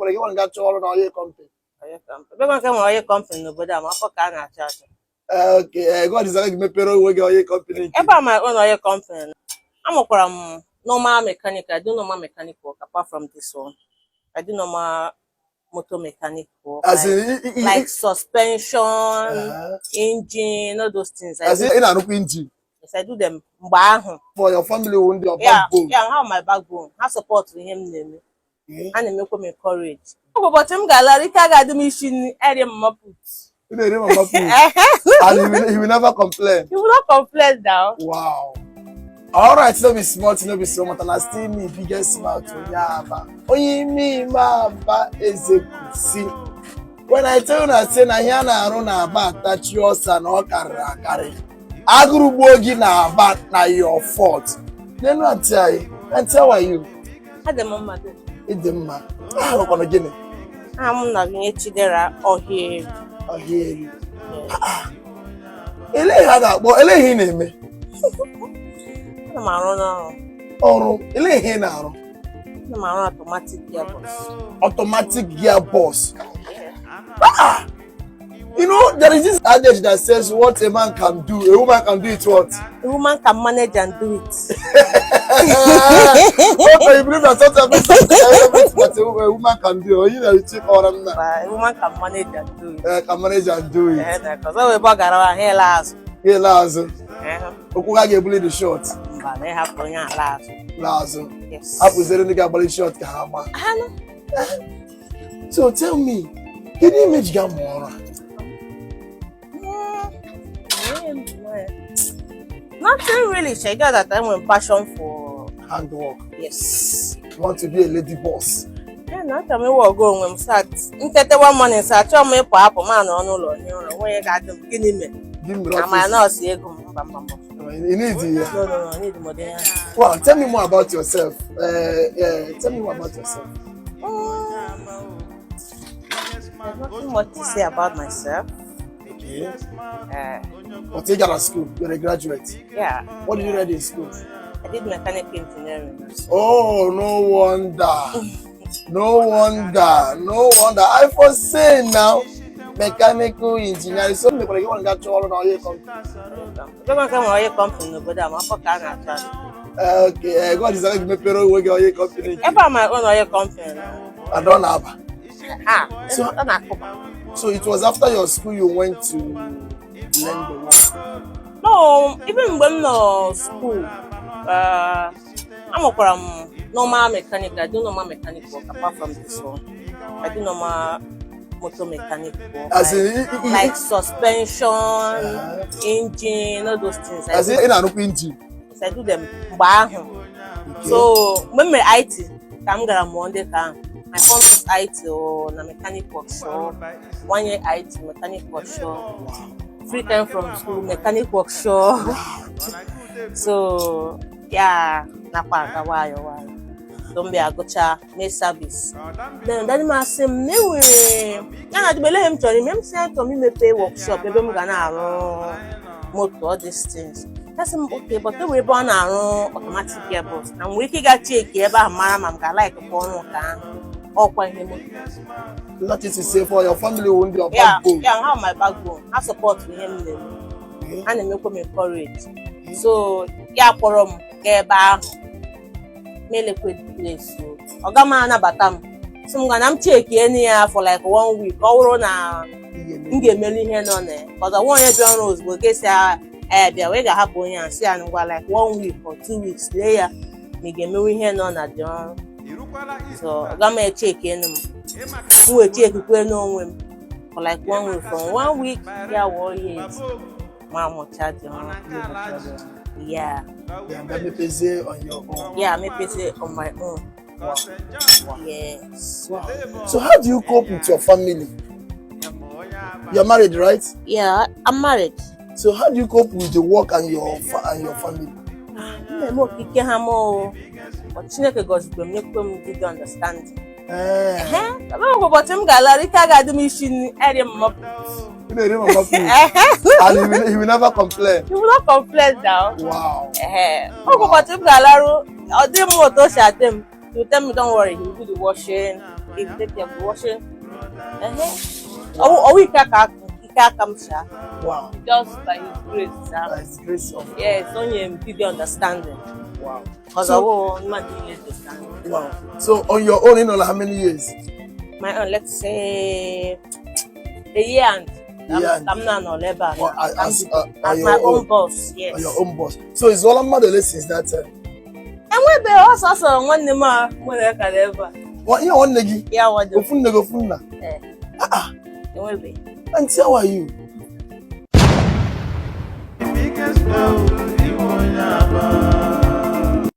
mekwara gị nwa nga chọọ ọrụ na onye company. Ebe nke nwere onye company n'obodo a ma afọ ka a na-achọ achọ. Okay, God is gị mepere onwe gị onye company. Ebe a ma onye company. Amụkwara m normal mechanic. I do normal mechanic work apart from this one. I do normal motor mechanic work. As like suspension, engine, all those things. As in engine. Yes, I do them. For your family, won't your backbone. Yeah, I have my backbone. I support him. And they make me encourage. But I'm gallery got the machine area mama put. And he will never complain. He will not complain now. Wow. All right, no be smart, no be so much, and I still me biggest smart to Yaba. Only me, Mamba, Ezekusi. When I tell you that, say na here na run about that yours and all carry. Agrubogi na about na your fault. Then what tell you? And tell you. At the moment. It's the man. I'm gonna get it. I'm not going to Chidera or here. Or here. Ele haga, but ele hine me. I'm around. Oh, ele hine aro. I'm around automatic gearbox. Automatic gearbox. Ah! You know, there is this adage that says what a man can do, a woman can do it what? A woman can manage and do it. Okay, you believe that sometimes everything that a woman can do, or you know, you take all of them. A woman can manage and do it. Can manage and do it. Because I will bug around here last. Here last. Okuga get bully the short. But they have to last. Last. Yes. I was there to bully short. So tell me, can you image Gamora? Nothing really. She got that time with passion for handwork. Yes. You want to be a lady boss. Yeah, not tell me what go when start. In 1 morning, start tell me pop man on no when you got them give me. Give me I might not see you. You need it. No, I need more than. Well, tell me more about yourself. Tell me more about yourself. There's nothing much to say about myself. Okay. What you got at school? You're a graduate. Yeah. What did you read in school? I did mechanical engineering. Oh, no wonder. No wonder. No wonder. I was saying now, mechanical engineering. So you want to get all on your company. Okay, God is like me pero we get your company. Ever my own company. I don't have. So it was after your school you went to learn the work? No, even when no school, I'm a normal mechanic. I do normal mechanic work apart from this one. I do normal motor mechanic work. As like suspension, engine, all those things. As in engine? Yes, I do them. Okay. So when my IT, I'm gonna Monday time. My phone is IT or na mechanic workshop. 1 year IT mechanic workshop. Free time from school mechanic workshop. So yeah, na part why. Don't be a gocha me service. Then I say me we. Na bele him to me say to me pay workshop. Ebe mo gana aro motor all these things. That's okay, but the way born aro automatic gearbox. And we can get check ebe amara mam ga like phone ka. That is to say for your family won't be your backbone. Yeah, I have my backbone. I support him and they make me encourage. So yeah, for get back. Me liquid place. So Ogama na batam. So I'm check any for like 1 week. Or na nge meli here no ne. Because I want you to rose but guess there we ga happen here and see and go like 1 week or 2 weeks later. Me get me here no na John. So I got my check in who will check for like 1 week. From 1 week, yeah, 1 year. Mama charge yeah. Yeah, let me pay on your own. Yeah, me pay on my own. Wow. Yes. Wow. So how do you cope with your family? You're married, right? Yeah, I'm married. So how do you cope with the work and your family? But Chineke goes to make them did understand. But I'm gallery got the machine area mama. And he will never complain. He will not complain now. Wow. But I'm gallery, I'll do more to shut them. You tell me don't worry, he will do the washing, take care of washing. Oh, we can't come, sir. Wow. Just by His grace, sir. By His grace of God. Yes, only a big understanding. Wow. Because I won't understand. Wow. So on your own, how many years? My own, let's say a year and I'm not on labor. Well, as my own boss, yes. Your own boss. So it's all about the since that time. And we be also one name more like ever. What you want negi? Yeah, what do? Go funna. We be. And how are you? The biggest blow, you want